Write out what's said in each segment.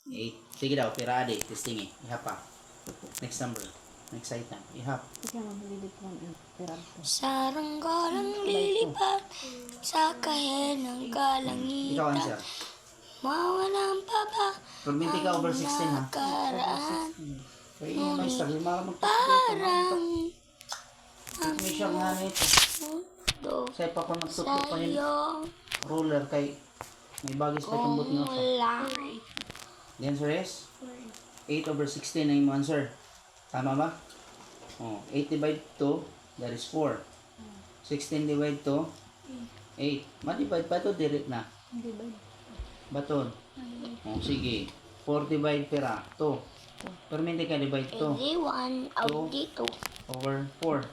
8. Sige daw, pira adi. Testing eh. Ihap pa. Next number. Next item. Ihap. Saranggolang lilipad sa kahenang Ikaw kalangitan. answer. Mawalang papa Perminti ka over 16 ha. nakaraan. Kaya yung may stag. Yung Parang may siyang nga nito. mundo Sa'yo pa kung nagtutok pa yung sa'yo ruler kay may bagis pa itong buti nga pa. lang. The answer is 8 over 16 na yung answer. Tama ba? Oh, 8 divide 2, that is 4. 16 divide 2, 8. Ma-divide pa ito, direct na. Baton. Oh, sige. 4 divide pera, 2. Pero hindi ka divide 2 Hindi 1 out Two. dito. over 4.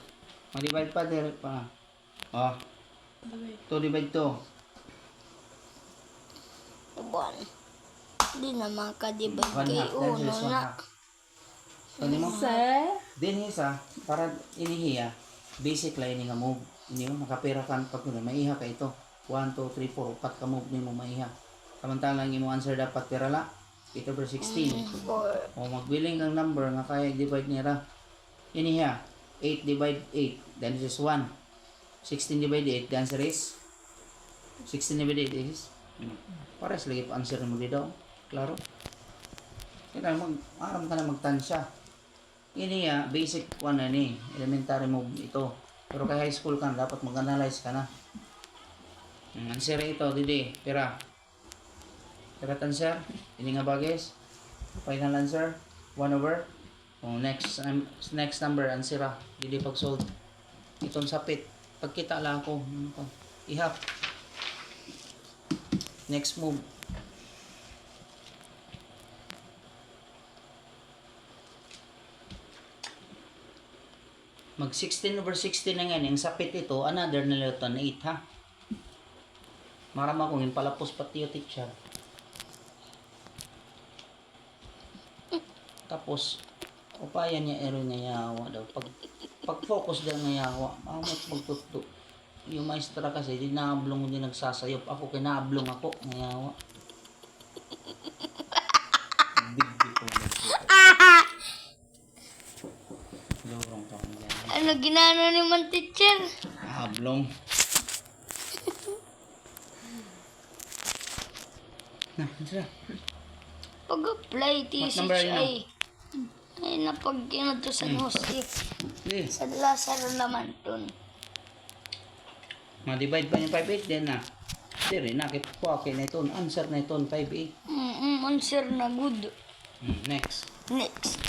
Ma-divide pa, direct pa. Oh, 2 divide 2. 1. Hindi na makadibag One kay half. The answer is uno 1 na. half. Ano mo? Din isa, para inihiya, basic lang ini nga move. Hindi mo makapira ka pag maiha ka ito. 1, 2, 3, 4, 4 ka move ni mo maiha. Samantalang yung answer dapat pira la. 8 over 16. 4. O magbiling ng number nga kaya divide niya ra. Inihiya, 8 divide 8, the answer is 1. 16 divide 8, the answer is 16 divide 8 is pares lagi pa answer mo dito. Klaro? Kaya aram ka na magtansya. Ini ya, basic 1 na ni, elementary move ito. Pero kay high school ka na, dapat mag-analyze ka na. Answer ito, didi, pira. Pira answer, ini nga bagis. Final answer, 1 over. Oh, next number, answer didi pag-solve. Itong sapit, pagkita lang ako. Ihap. Next move. Mag 16 over 16 na nga yung sapit ito, another na lang na 8 ha. Marama kong yung palapos pati yung teacher. Tapos, upayan niya ero niya yawa daw. Pag focus daw nga yawa, mamot magtuto. Yung maestra kasi, di naablong hindi nagsasayop. Ako kinaablong ako, nga yawa. Digdi ko lorong ka kung yan. Ano ginano ni man teacher? Ablong. Na, answer. Pag-apply What number thesis are you ay napagkinod to San Jose. Sige. Sa Lazaro naman dun. Ma-divide pa yung 5-8 din na. Dire na, okay na ito. Answer na ito, 5-8. Answer na good. Next. Next.